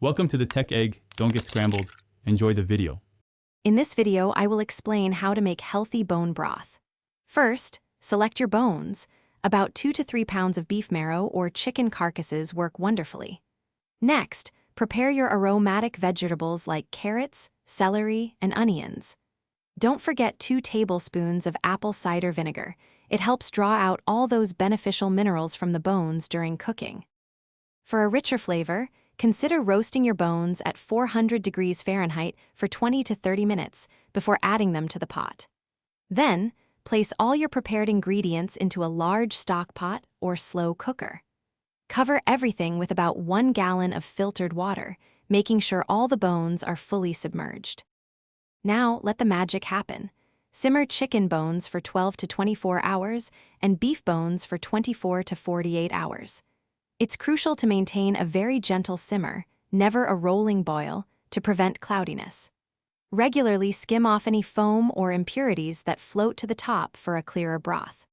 Welcome to the Tech Egg. Don't get scrambled. Enjoy the video. In this video, I will explain how to make healthy bone broth. First, select your bones. About 2 to 3 pounds of beef marrow or chicken carcasses work wonderfully. Next, prepare your aromatic vegetables like carrots, celery, and onions. Don't forget 2 tablespoons of apple cider vinegar. It helps draw out all those beneficial minerals from the bones during cooking. For a richer flavor, consider roasting your bones at 400 degrees Fahrenheit for 20 to 30 minutes before adding them to the pot. Then, place all your prepared ingredients into a large stock pot or slow cooker. Cover everything with about 1 gallon of filtered water, making sure all the bones are fully submerged. Now, let the magic happen. Simmer chicken bones for 12 to 24 hours and beef bones for 24 to 48 hours. It's crucial to maintain a very gentle simmer, never a rolling boil, to prevent cloudiness. Regularly skim off any foam or impurities that float to the top for a clearer broth.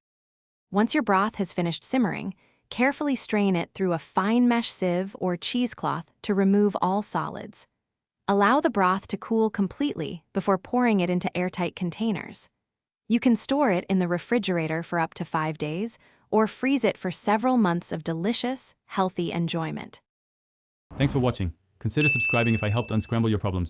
Once your broth has finished simmering, carefully strain it through a fine mesh sieve or cheesecloth to remove all solids. Allow the broth to cool completely before pouring it into airtight containers. You can store it in the refrigerator for up to 5 days or freeze it for several months of delicious, healthy enjoyment. Thanks for watching. Consider subscribing if I helped unscramble your problems.